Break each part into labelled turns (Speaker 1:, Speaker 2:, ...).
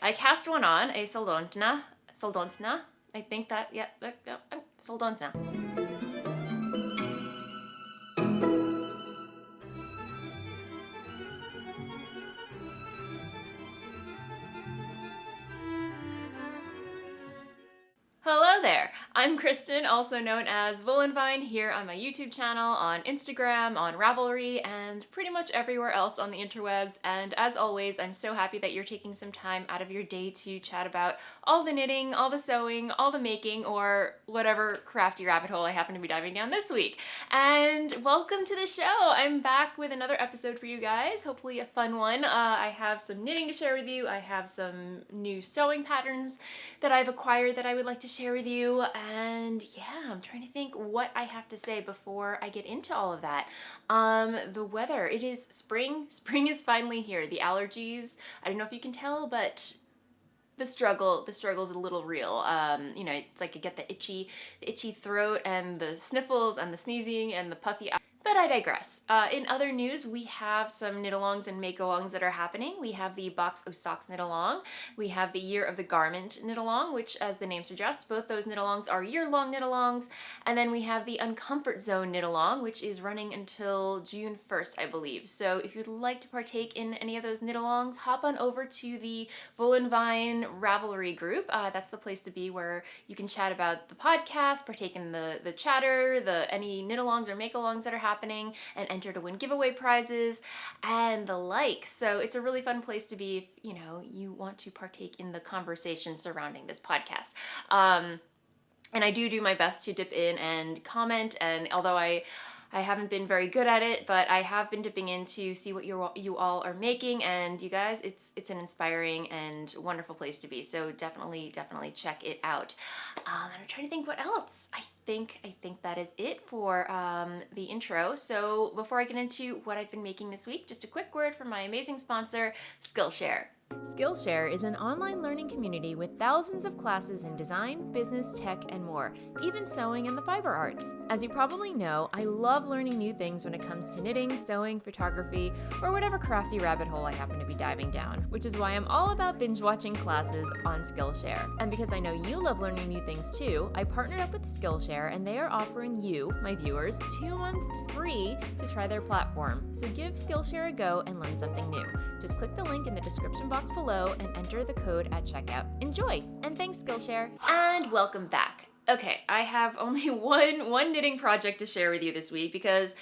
Speaker 1: I cast one on, a Soldotna, I think that, yep, Soldotna. Hello there! I'm Kristen, also known as Voolenvine, here on my YouTube channel, on Instagram, on Ravelry, and pretty much everywhere else on the interwebs. And as always, I'm so happy that you're taking some time out of your day to chat about all the knitting, all the sewing, all the making, or whatever crafty rabbit hole I happen to be diving down this week. And welcome to the show! I'm back with another episode for you guys, hopefully a fun one. I have some knitting to share with you. I have some new sewing patterns that I've acquired that I would like to share with you, and yeah, I'm trying to think what I have to say before I get into all of that. The weather, it is spring. Spring is finally here. The allergies, I don't know if you can tell, but the struggle's a little real. You know, it's like I get the itchy throat and the sniffles and the sneezing and the puffy eyes. But I digress. In other news, we have some knit-alongs and make-alongs that are happening. We have the Box O Socks knit-along. We have the Year of the Garment knit-along, which, as the name suggests, both those knit-alongs are year-long knit-alongs. And then we have the Uncomfort Zone knit-along, which is running until June 1st, I believe. So if you'd like to partake in any of those knit-alongs, hop on over to the Voolenvine Ravelry group. That's the place to be, where you can chat about the podcast, partake in the chatter, any knit-alongs or make-alongs that are happening, and enter to win giveaway prizes and the like. So it's a really fun place to be if, you know, you want to partake in the conversation surrounding this podcast. And I do my best to dip in and comment, and although I haven't been very good at it, but I have been dipping in to see what you all are making, and you guys, it's an inspiring and wonderful place to be. So definitely check it out. And I'm trying to think what else. I think that is it for the intro. So before I get into what I've been making this week, just a quick word from my amazing sponsor, Skillshare. Skillshare is an online learning community with thousands of classes in design, business, tech, and more, even sewing and the fiber arts. As you probably know, I love learning new things when it comes to knitting, sewing, photography, or whatever crafty rabbit hole I happen to be diving down, which is why I'm all about binge-watching classes on Skillshare. And because I know you love learning new things too, I partnered up with Skillshare, and they are offering you, my viewers, 2 months free to try their platform. So give Skillshare a go and learn something new. Just click the link in the description box below and enter the code at checkout. Enjoy, and thanks Skillshare. And welcome back. Okay, I have only one knitting project to share with you this week, because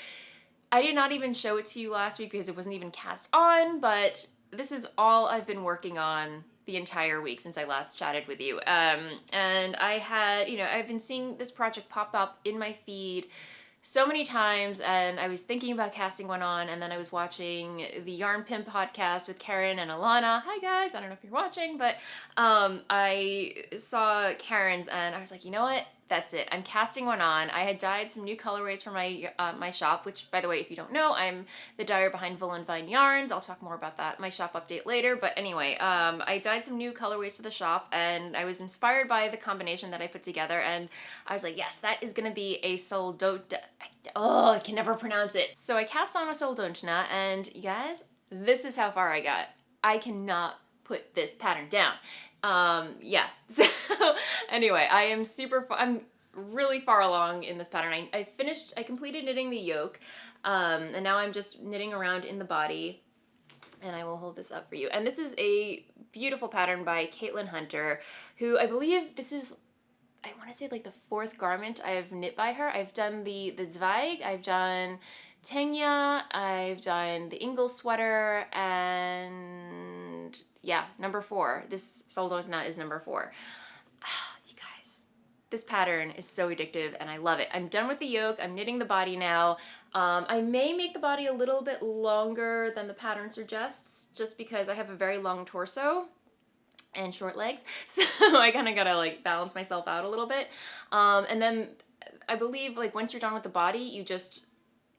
Speaker 1: I did not even show it to you last week because it wasn't even cast on, but this is all I've been working on the entire week since I last chatted with you. And I had, you know, I've been seeing this project pop up in my feed so many times, and I was thinking about casting one on, and then I was watching the Yarn Pimp podcast with Karen and Alana. Hi guys, I don't know if you're watching, but I saw Karen's and I was like, you know what? That's it. I'm casting one on. I had dyed some new colorways for my my shop, which, by the way, if you don't know, I'm the dyer behind Voolenvine Yarns. I'll talk more about that, my shop update later. But anyway, I dyed some new colorways for the shop, and I was inspired by the combination that I put together, and I was like, yes, that is going to be a Soldotna. Oh, I can never pronounce it. So I cast on a Soldotna, and you guys, this is how far I got. I cannot put this pattern down. Yeah, so anyway, I'm really far along in this pattern. I completed knitting the yoke, and now I'm just knitting around in the body, and I will hold this up for you. And this is a beautiful pattern by Caitlin Hunter, who I believe this is, I want to say like the 4th garment I've knit by her. I've done the Zweig, I've done Tenya, I've done the Ingle sweater, and yeah, number 4. This Soldotna is number 4. You guys, this pattern is so addictive and I love it. I'm done with the yoke. I'm knitting the body now. I may make the body a little bit longer than the pattern suggests, just because I have a very long torso and short legs, so I kind of gotta like balance myself out a little bit. And then I believe like once you're done with the body, you just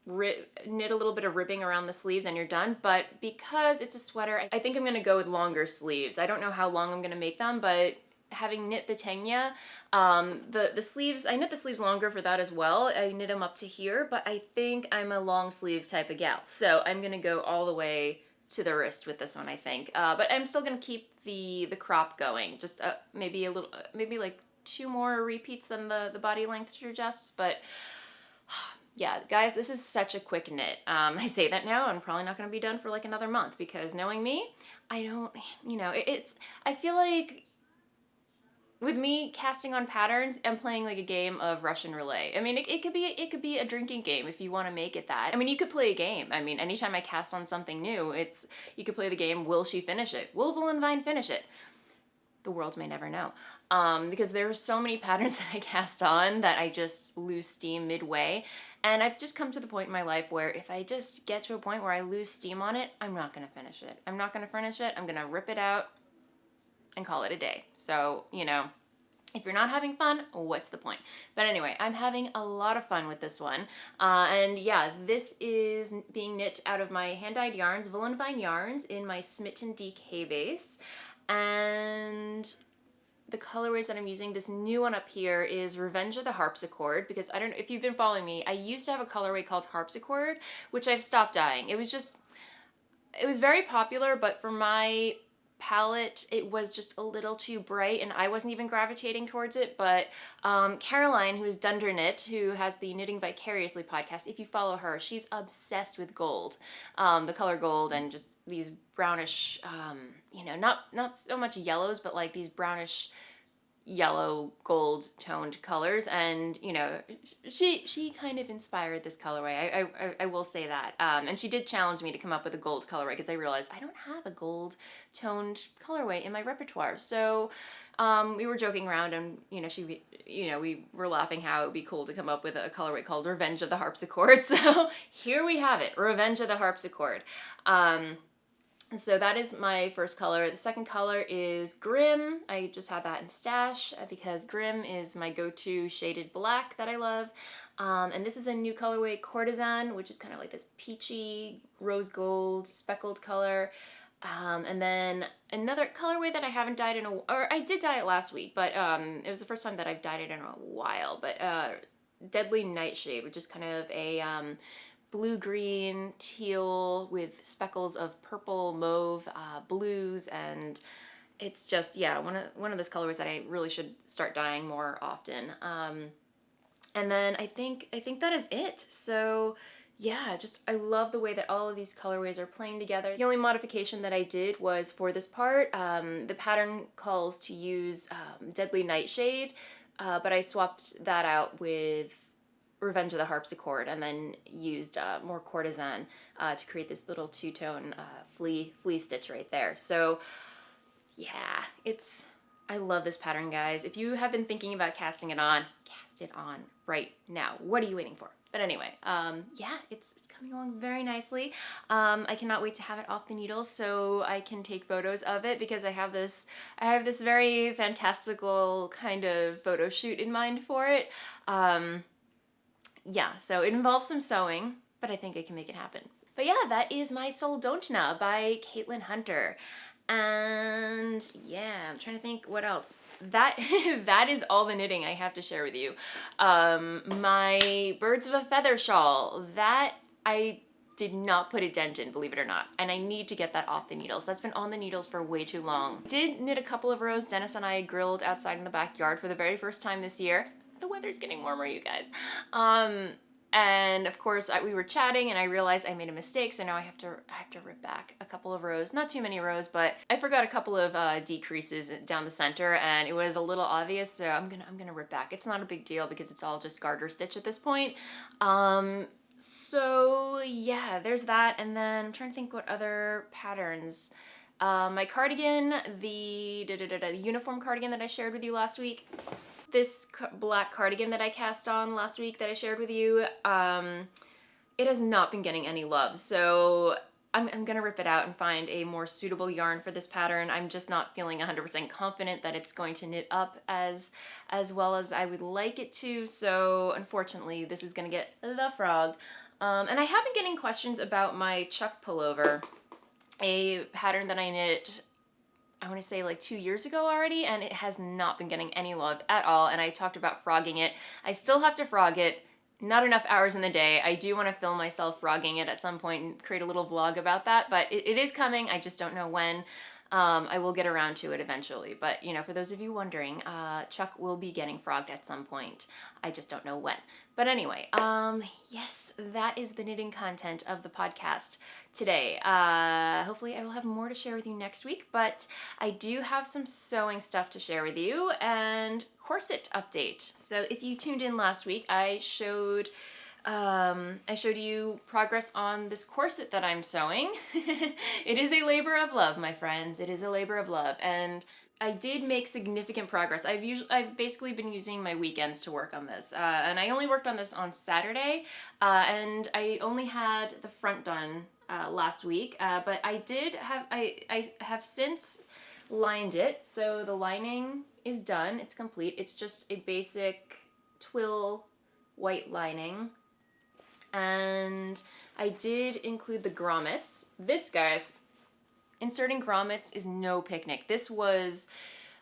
Speaker 1: knit a little bit of ribbing around the sleeves and you're done. But because it's a sweater, I think I'm gonna go with longer sleeves. I don't know how long I'm gonna make them, but having knit the Tenya, the sleeves, I knit the sleeves longer for that as well. I knit them up to here, but I think I'm a long sleeve type of gal, so I'm gonna go all the way to the wrist with this one, I think. But I'm still gonna keep the crop going. Just maybe a little, maybe like 2 more repeats than the body length suggests. But yeah, guys, this is such a quick knit. I say that now, I'm probably not gonna be done for like another month because knowing me, I don't, you know, I feel like with me casting on patterns, I'm playing like a game of Russian roulette. I mean, it could be a drinking game if you want to make it that. I mean, you could play a game. I mean, anytime I cast on something new, you could play the game, will she finish it? Will Voolenvine finish it? The world may never know. Because there are so many patterns that I cast on that I just lose steam midway. And I've just come to the point in my life where if I just get to a point where I lose steam on it, I'm not gonna finish it. I'm not gonna finish it. I'm gonna rip it out and call it a day. So, you know, if you're not having fun, what's the point? But anyway, I'm having a lot of fun with this one. And yeah, this is being knit out of my hand-dyed yarns, Voolenvine yarns, in my Smitten DK base. And the colorways that I'm using, this new one up here is Revenge of the Harpsichord, because I don't know if you've been following me, I used to have a colorway called Harpsichord, which I've stopped dyeing. It was very popular, but for my palette, it was just a little too bright and I wasn't even gravitating towards it. But Caroline, who is Dunder Knit, who has the Knitting Vicariously podcast, if you follow her, she's obsessed with gold, the color gold, and just these brownish, you know, not so much yellows, but like these brownish yellow gold toned colors. And you know, she kind of inspired this colorway. I will say that. And she did challenge me to come up with a gold colorway because I realized I don't have a gold toned colorway in my repertoire. So we were joking around, and you know, we were laughing how it would be cool to come up with a colorway called Revenge of the Harpsichord. So here we have it, Revenge of the Harpsichord. So that is my first color. The second color is Grim. I just had that in stash because Grim is my go-to shaded black that I love. And this is a new colorway, Courtesan, which is kind of like this peachy rose gold speckled color. And then another colorway that I haven't dyed or I did dye it last week, but it was the first time that I've dyed it in a while. But Deadly Nightshade, which is kind of a blue-green teal with speckles of purple, mauve, blues, and it's just, yeah, one of those colors that I really should start dyeing more often. And then I think that is it. So yeah, just I love the way that all of these colorways are playing together. The only modification that I did was for this part, the pattern calls to use Deadly Nightshade, but I swapped that out with Revenge of the Harpsichord and then used more Courtesan to create this little two-tone flea stitch right there. So yeah, I love this pattern, guys. If you have been thinking about casting it on, cast it on right now. What are you waiting for? But anyway, yeah, it's coming along very nicely. I cannot wait to have it off the needles so I can take photos of it, because I have this very fantastical kind of photo shoot in mind for it. Yeah, so it involves some sewing, but I think I can make it happen. But yeah, that is my Soldotna by Caitlin Hunter. And yeah, I'm trying to think what else. That is all the knitting I have to share with you. My Birds of a Feather shawl, that I did not put a dent in, believe it or not. And I need to get that off the needles. That's been on the needles for way too long. Did knit a couple of rows. Dennis and I grilled outside in the backyard for the very first time this year. The weather's getting warmer, you guys. And of course we were chatting and I realized I made a mistake, so now I have to rip back a couple of rows. Not too many rows, but I forgot a couple of decreases down the center and it was a little obvious, so I'm gonna rip back. It's not a big deal because it's all just garter stitch at this point. So yeah, there's that. And then I'm trying to think what other patterns. My cardigan, the uniform cardigan that I shared with you last week. This black cardigan that I cast on last week that I shared with you, it has not been getting any love. So I'm gonna rip it out and find a more suitable yarn for this pattern. I'm just not feeling 100% confident that it's going to knit up as well as I would like it to. So unfortunately, this is gonna get the frog. And I have been getting questions about my Chuck pullover, a pattern that I knit, I want to say like 2 years ago already, and it has not been getting any love at all. And I talked about frogging it. I still have to frog it. not enough hours in the day. I do want to film myself frogging it at some point and create a little vlog about that, but it is coming. I just don't know when. I will get around to it eventually, but you know, for those of you wondering, Chuck will be getting frogged at some point. I just don't know when. But anyway, yes, that is the knitting content of the podcast today. Hopefully I will have more to share with you next week, but I do have some sewing stuff to share with you and corset update. So if you tuned in last week, I showed you progress on this corset that I'm sewing. It is a labor of love, my friends. It is a labor of love, and I did make significant progress. I've basically been using my weekends to work on this, and I only worked on this on Saturday, and I only had the front done last week, but I have since lined it, so the lining is done. It's complete. It's just a basic twill white lining. And I did include the grommets. This, guys, inserting grommets is no picnic. This was,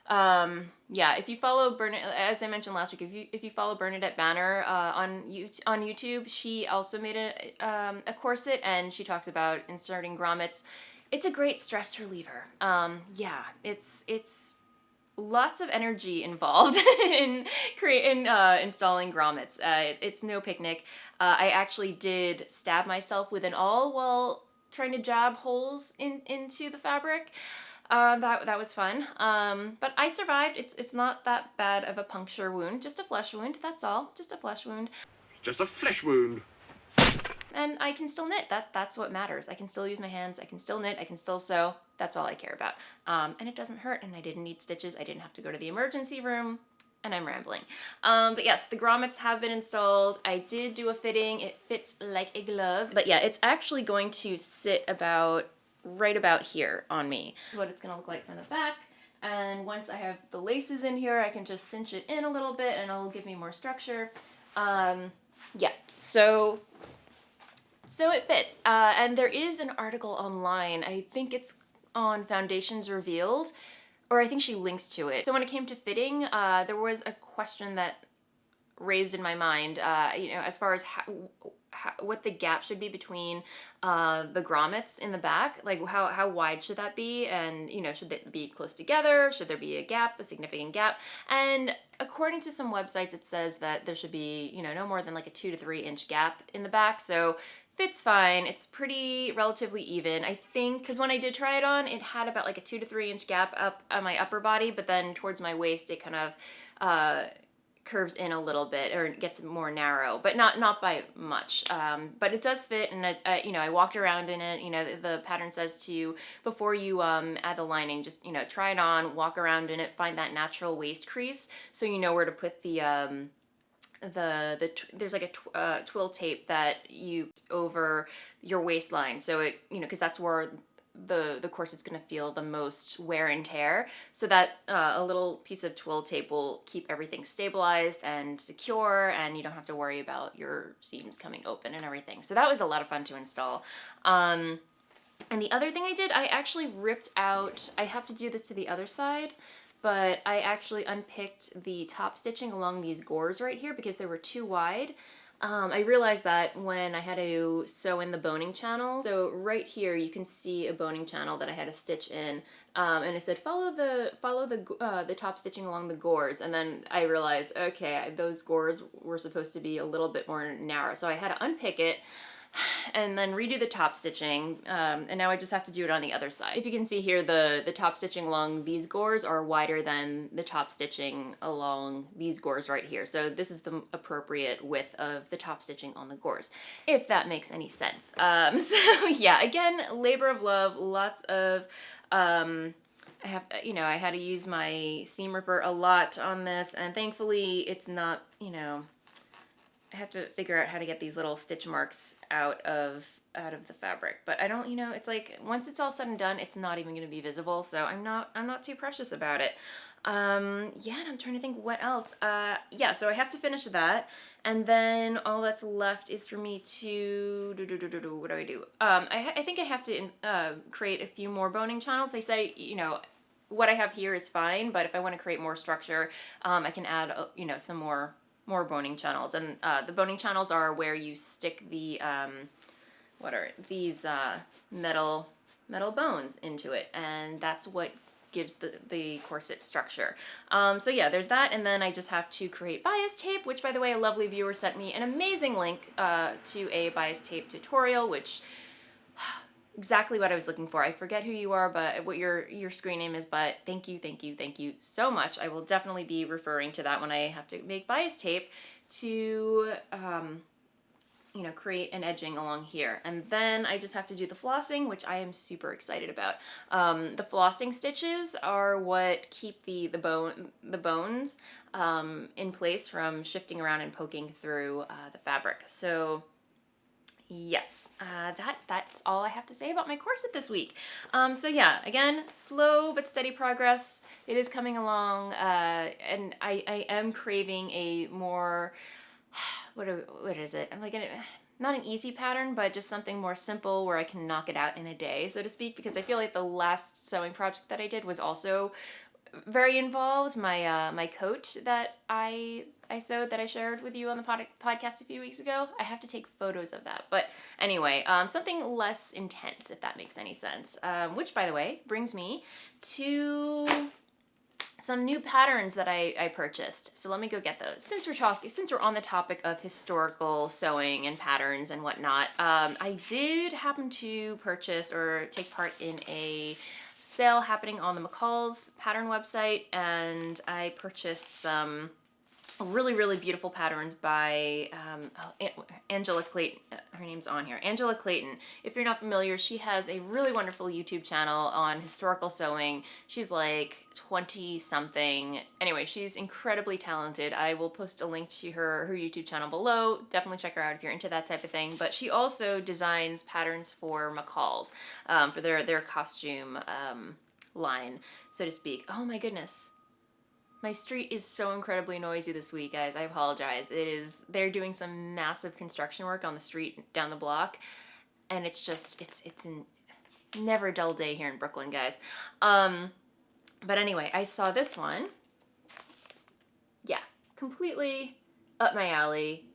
Speaker 1: yeah, if you follow as I mentioned last week, if you follow Bernadette Banner on YouTube, she also made a corset, and she talks about inserting grommets. It's a great stress reliever. Yeah, it's lots of energy involved in installing grommets. It's no picnic. I actually did stab myself with an awl while trying to jab holes into the fabric. That was fun. But I survived. It's not that bad of a puncture wound, just a flesh wound. That's all. Just a flesh wound.
Speaker 2: Just a flesh wound.
Speaker 1: And I can still knit. That's what matters. I can still use my hands. I can still knit. I can still sew. That's all I care about. And it doesn't hurt, and I didn't need stitches. I didn't have to go to the emergency room, and I'm rambling. But yes, the grommets have been installed. I did do a fitting. It fits like a glove. But yeah, it's actually going to sit right about here on me. This is what it's going to look like from the back. And once I have the laces in here, I can just cinch it in a little bit, and it'll give me more structure. Yeah, so it fits. And there is an article online. I think it's on Foundations Revealed, or I think she links to it. So when it came to fitting, there was a question that raised in my mind, you know, as far as what the gap should be between the grommets in the back. Like how wide should that be? And, you know, should they be close together? Should there be a gap, a significant gap? And according to some websites, it says that there should be, you know, no more than like a 2 to 3 inch gap in the back. So fits fine. It's pretty relatively even. I think, because when I did try it on, it had about like a 2 to 3 inch gap up on my upper body, but then towards my waist, it kind of curves in a little bit, or it gets more narrow, but not by much. But it does fit, and you know, I walked around in it. You know, the pattern says to you, before you add the lining, just, you know, try it on, walk around in it, find that natural waist crease, so you know where to put there's like a twill tape that you over your waistline, so it, you know, because that's where the corset's going to feel the most wear and tear, so that a little piece of twill tape will keep everything stabilized and secure, and you don't have to worry about your seams coming open and everything. So that was a lot of fun to install. And the other thing I did, I actually ripped out, I have to do this to the other side, but I actually unpicked the top stitching along these gores right here because they were too wide. I realized that when I had to sew in the boning channel. So right here you can see a boning channel that I had to stitch in, and it said follow the top stitching along the gores, and then I realized, okay, those gores were supposed to be a little bit more narrow, so I had to unpick it and then redo the top stitching, and now I just have to do it on the other side. If you can see here, the top stitching along these gores are wider than the top stitching along these gores right here. So this is the appropriate width of the top stitching on the gores, if that makes any sense. So yeah, again, labor of love, lots of, I had to use my seam ripper a lot on this, and thankfully it's not, you know, I have to figure out how to get these little stitch marks out of the fabric. But I don't, you know, it's like once it's all said and done, it's not even going to be visible, so I'm not too precious about it. Yeah, and I'm trying to think what else. Yeah, so I have to finish that, and then all that's left is for me to what do I do? I think I have to create a few more boning channels. They say, you know, what I have here is fine, but if I want to create more structure, I can add, you know, some more more boning channels. And the boning channels are where you stick the, what are these metal bones into it. And that's what gives the corset structure. So yeah, there's that, and then I just have to create bias tape, which by the way, a lovely viewer sent me an amazing link to a bias tape tutorial, which exactly what I was looking for. I forget who you are, but what your screen name is, but thank you so much. I will definitely be referring to that when I have to make bias tape to you know, create an edging along here. And then I just have to do the flossing, which I am super excited about. The flossing stitches are what keep the bones in place from shifting around and poking through the fabric. So yes, that's all I have to say about my corset this week. So yeah, again, slow but steady progress. It is coming along, and I am craving a more, what is it? I'm like, not an easy pattern, but just something more simple where I can knock it out in a day, so to speak, because I feel like the last sewing project that I did was also very involved. My coat that I sewed that I shared with you on the podcast a few weeks ago, I have to take photos of that. But anyway, something less intense, if that makes any sense. Which, by the way, brings me to some new patterns that I purchased. So let me go get those. Since we're on the topic of historical sewing and patterns and whatnot, I did happen to purchase or take part in a sale happening on the McCall's pattern website, and I purchased some really beautiful patterns by Angela Clayton. Her name's on here, Angela Clayton. If you're not familiar, she has a really wonderful YouTube channel on historical sewing. She's like 20 something. Anyway, she's incredibly talented. I will post a link to her YouTube channel below. Definitely check her out if you're into that type of thing. But she also designs patterns for McCall's, for their costume line, so to speak. Oh my goodness. My street is so incredibly noisy this week, guys. I apologize. They're doing some massive construction work on the street down the block, and it's never a dull day here in Brooklyn, guys. But anyway, I saw this one. Yeah, completely up my alley.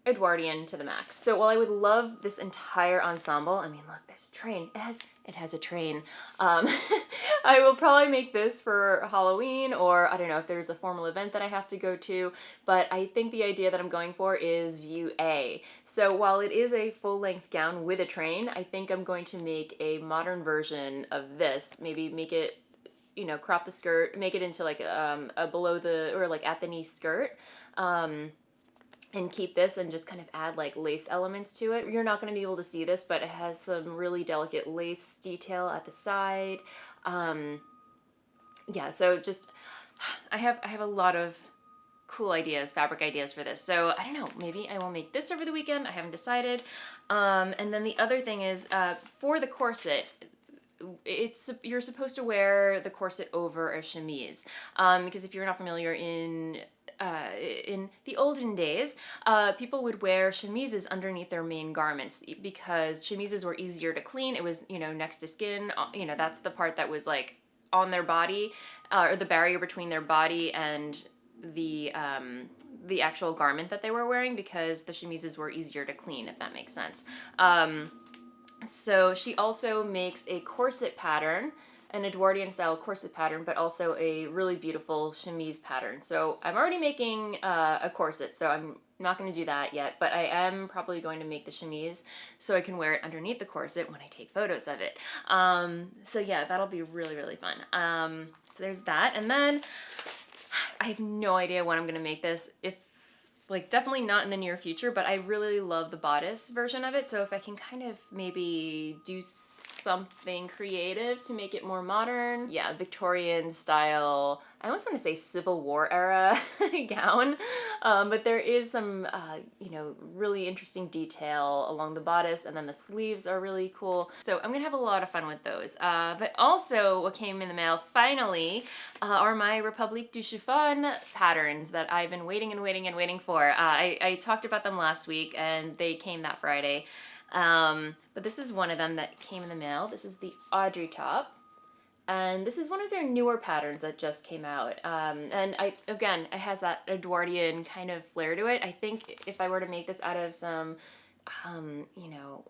Speaker 1: Edwardian to the max. So while I would love this entire ensemble, I mean, look, there's a train. It has a train. I will probably make this for Halloween, or I don't know if there's a formal event that I have to go to, but I think the idea that I'm going for is view A. So while it is a full-length gown with a train, I think I'm going to make a modern version of this. Maybe make it, you know, crop the skirt, make it into like a below the, or like at the knee skirt. And keep this and just kind of add like lace elements to it. You're not going to be able to see this, but it has some really delicate lace detail at the side. Yeah, so just, I have a lot of cool ideas, fabric ideas for this. So I don't know, maybe I will make this over the weekend. I haven't decided. And then the other thing is, for the corset, you're supposed to wear the corset over a chemise. Because if you're not familiar, in the olden days, people would wear chemises underneath their main garments because chemises were easier to clean. It was, you know, next to skin. You know, that's the part that was like on their body, or the barrier between their body and the actual garment that they were wearing, because the chemises were easier to clean, if that makes sense. So she also makes a corset pattern, an Edwardian style corset pattern, but also a really beautiful chemise pattern. So I'm already making a corset, so I'm not going to do that yet, but I am probably going to make the chemise so I can wear it underneath the corset when I take photos of it. So yeah, that'll be really fun. So there's that, and then I have no idea when I'm going to make this. Like, definitely not in the near future, but I really love the bodice version of it, so if I can kind of maybe do something creative to make it more modern. Yeah, Victorian style, I almost want to say Civil War era gown, but there is some, you know, really interesting detail along the bodice, and then the sleeves are really cool. So I'm gonna have a lot of fun with those. But also what came in the mail finally are my Republique du Chiffon patterns that I've been waiting for. I talked about them last week and they came that Friday. But this is one of them that came in the mail. This is the Audrey top. and this is one of their newer patterns that just came out. And again, it has that Edwardian kind of flair to it. I think if I were to make this out of some, you know,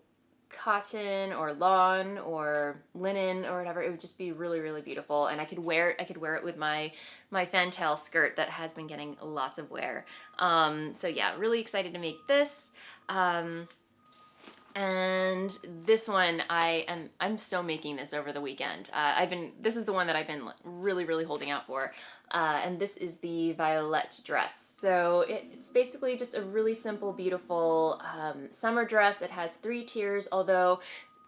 Speaker 1: cotton or lawn or linen or whatever, it would just be really, really beautiful. And I could wear it with my fantail skirt that has been getting lots of wear. So yeah, really excited to make this. And this one, I'm still making this over the weekend. This is the one that I've been really, really holding out for. And this is the Violette Dress. So it's basically just a really simple, beautiful summer dress. It has 3 tiers, although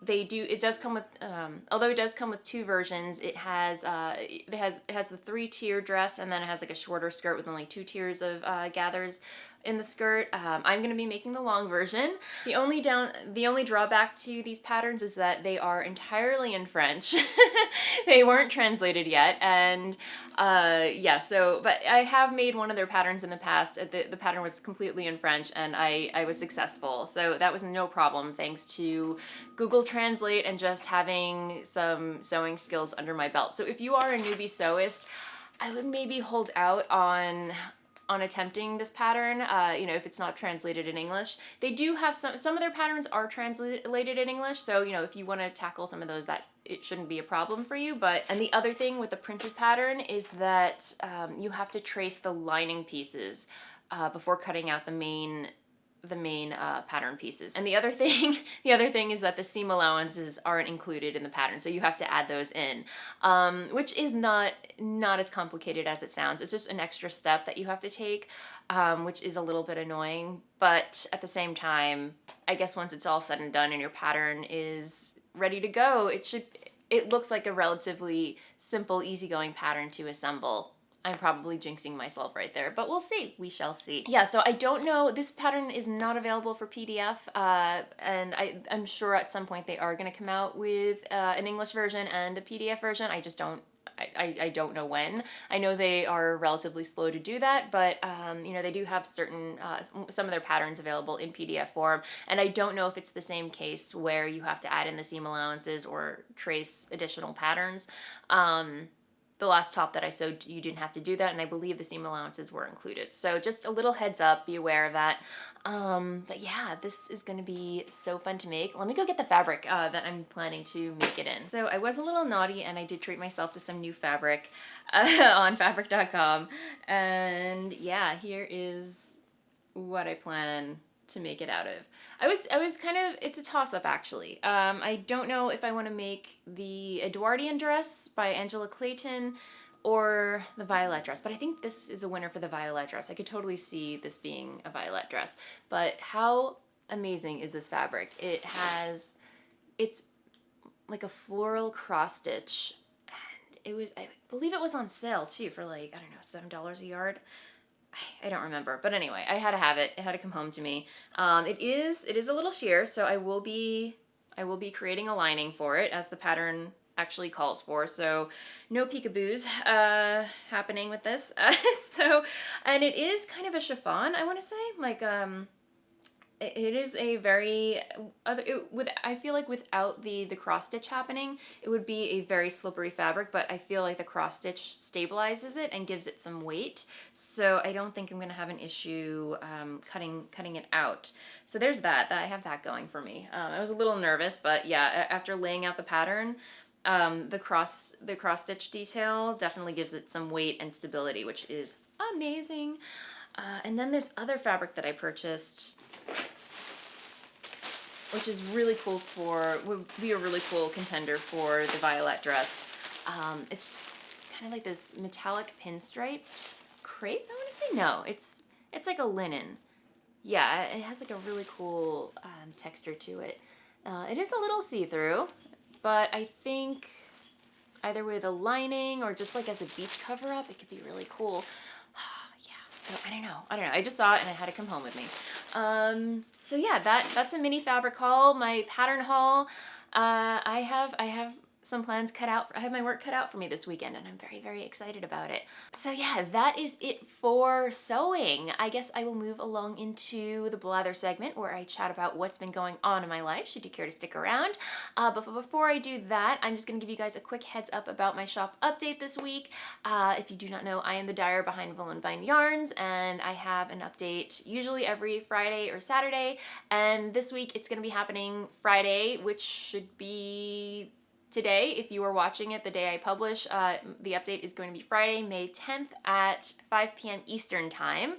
Speaker 1: it does come with 2 versions. It has the 3-tier dress, and then it has like a shorter skirt with only 2 tiers of gathers in the skirt. I'm going to be making the long version. The only drawback to these patterns is that they are entirely in French. They weren't translated yet, and yeah, but I have made one of their patterns in the past. The pattern was completely in French, and I was successful, so that was no problem thanks to Google Translate and just having some sewing skills under my belt. So if you are a newbie sewist, I would maybe hold out on attempting this pattern, you know, if it's not translated in English. They do have some of their patterns are translated in English, so, you know, if you want to tackle some of those, that it shouldn't be a problem for you. And the other thing with the printed pattern is that you have to trace the lining pieces before cutting out the main pattern pieces. And the other thing is that the seam allowances aren't included in the pattern, so you have to add those in, which is not as complicated as it sounds. It's just an extra step that you have to take, which is a little bit annoying, but at the same time, I guess once it's all said and done and your pattern is ready to go, it looks like a relatively simple, easygoing pattern to assemble. I'm probably jinxing myself right there, but we'll see. We shall see. Yeah, so I don't know. This pattern is not available for PDF, and I'm sure at some point they are going to come out with an English version and a PDF version. I just don't. I don't know when. I know they are relatively slow to do that, but you know, they do have certain some of their patterns available in PDF form, and I don't know if it's the same case where you have to add in the seam allowances or trace additional patterns. The last top that I sewed, you didn't have to do that, and I believe the seam allowances were included. So just a little heads up, be aware of that. But yeah, this is going to be so fun to make. Let me go get the fabric that I'm planning to make it in. So I was a little naughty, and I did treat myself to some new fabric on fabric.com. And yeah, here is what I plan to make it out of. I was kind of, it's a toss-up actually. I don't know if I want to make the Edwardian dress by Angela Clayton or the Violette dress, but I think this is a winner for the Violette dress. I could totally see this being a Violette dress, but how amazing is this fabric? It's like a floral cross stitch, and I believe it was on sale too for like, I don't know, $7 a yard. I don't remember, but anyway, I had to have it. It had to come home to me. It is a little sheer, so I will be creating a lining for it as the pattern actually calls for. So no peekaboos happening with this. And it is kind of a chiffon, I want to say, like it is a very I feel like without the cross stitch happening, it would be a very slippery fabric, but I feel like the cross stitch stabilizes it and gives it some weight, so I don't think I'm gonna have an issue cutting it out. So there's that. I have that going for me. I was a little nervous, but yeah, after laying out the pattern, the cross stitch detail definitely gives it some weight and stability, which is amazing. And then there's other fabric that I purchased, which is really cool would be a really cool contender for the Violette dress. It's kind of like this metallic pinstriped crepe, I want to say. No, it's like a linen. Yeah, it has like a really cool texture to it. It is a little see-through, but I think either with a lining or just like as a beach cover-up, it could be really cool. So I don't know. I just saw it and it had to come home with me. So yeah, that's a mini fabric haul. My pattern haul. I have some plans cut out. I have my work cut out for me this weekend, and I'm very, very excited about it. So yeah, that is it for sewing. I guess I will move along into the blather segment where I chat about what's been going on in my life, should you care to stick around. But before I do that, I'm just going to give you guys a quick heads up about my shop update this week. If you do not know, I am the dyer behind Voolenvine yarns, and I have an update usually every Friday or Saturday, and this week it's going to be happening Friday, which should be today. If you are watching it the day I publish, the update is going to be Friday, May 10th at 5 p.m. Eastern time.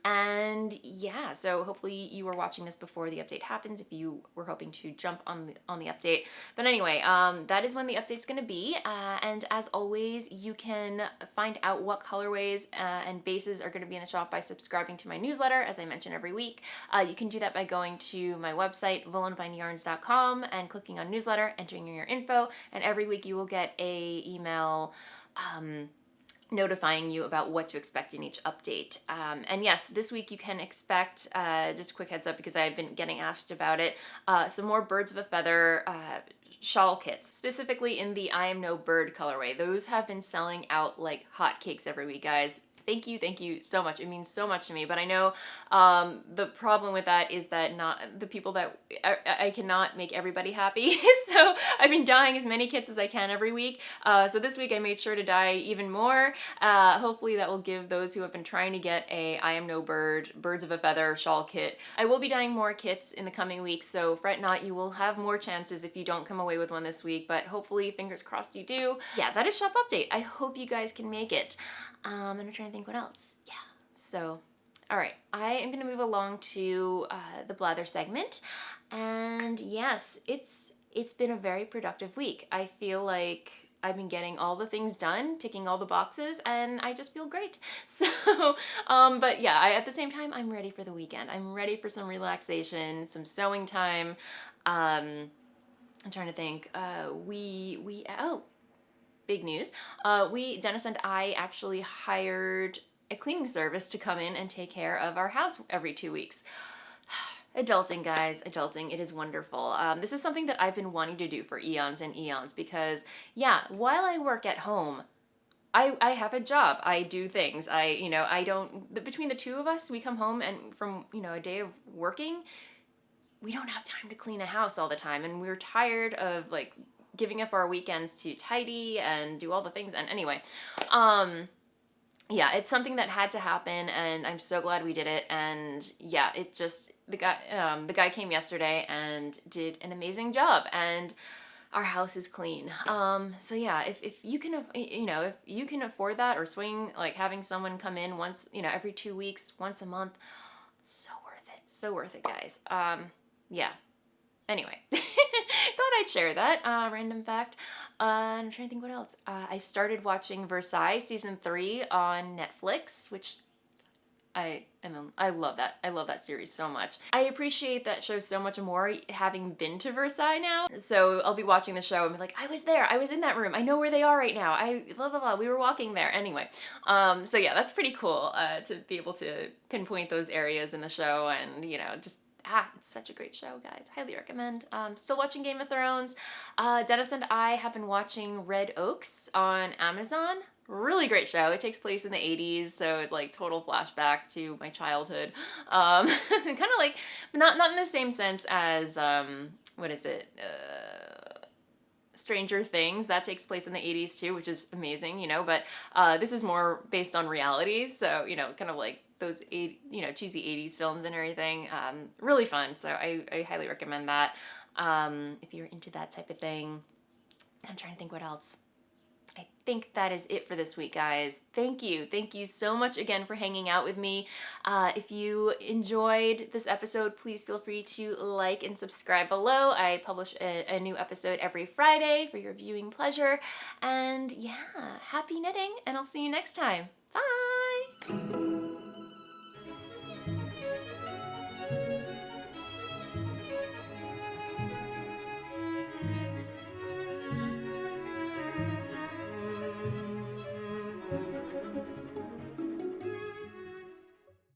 Speaker 1: And yeah, so hopefully you were watching this before the update happens if you were hoping to jump on the update. But anyway, that is when the update's going to be. And as always, you can find out what colorways and bases are going to be in the shop by subscribing to my newsletter, as I mention every week. You can do that by going to my website, voolenvineyarns.com, and clicking on newsletter, entering your info, and every week you will get a email notifying you about what to expect in each update. And yes, this week you can expect, just a quick heads up because I've been getting asked about it, some more birds of a feather shawl kits, specifically in the I Am No Bird colorway. Those have been selling out like hotcakes every week, guys. Thank you so much. It means so much to me. But I know the problem with that is that not the people that I cannot make everybody happy. So I've been dyeing as many kits as I can every week. So this week I made sure to dye even more. Hopefully that will give those who have been trying to get a I Am No Bird, Birds of a Feather shawl kit. I will be dyeing more kits in the coming weeks, so fret not, you will have more chances if you don't come away with one this week, but hopefully, fingers crossed you do. Yeah, that is shop update. I hope you guys can make it. I'm trying to think what else. Yeah, so all right, I am gonna move along to the blather segment, and yes, it's been a very productive week. I feel like I've been getting all the things done, ticking all the boxes, and I just feel great. So, but yeah, at the same time, I'm ready for the weekend. I'm ready for some relaxation, some sewing time. I'm trying to think. Oh, big news. Dennis and I actually hired a cleaning service to come in and take care of our house every 2 weeks. Adulting, guys, adulting, it is wonderful. This is something that I've been wanting to do for eons and eons because, yeah, while I work at home, I have a job. I do things. Between the two of us, we come home and from, a day of working, we don't have time to clean a house all the time. And we're tired of, like, giving up our weekends to tidy and do all the things. And anyway, yeah, it's something that had to happen, and I'm so glad we did it. And yeah, the guy came yesterday and did an amazing job, and our house is clean. So yeah, if you can, if you can afford that or swing, like having someone come in once, every 2 weeks, once a month, so worth it, guys. Yeah. Anyway, thought I'd share that random fact. I'm trying to think what else. I started watching Versailles season 3 on Netflix, which I love that. I love that series so much. I appreciate that show so much more having been to Versailles now. So I'll be watching the show and be like, I was there. I was in that room. I know where they are right now. Blah, blah, blah. We were walking there. Anyway, so yeah, that's pretty cool to be able to pinpoint those areas in the show and, just it's such a great show, guys. Highly recommend. Still watching Game of Thrones. Dennis and I have been watching Red Oaks on Amazon. Really great show. It takes place in the 80s, so it's like total flashback to my childhood. Kind of like, not in the same sense as, what is it? Stranger Things. That takes place in the 80s too, which is amazing, but this is more based on reality, so, kind of like those cheesy 80s films and everything. Really fun, so I highly recommend that if you're into that type of thing. I'm trying to think what else. I think that is it for this week, guys. Thank you so much again for hanging out with me. If you enjoyed this episode, please feel free to like and subscribe below. I publish a new episode every Friday for your viewing pleasure. And yeah, happy knitting, and I'll see you next time. Bye!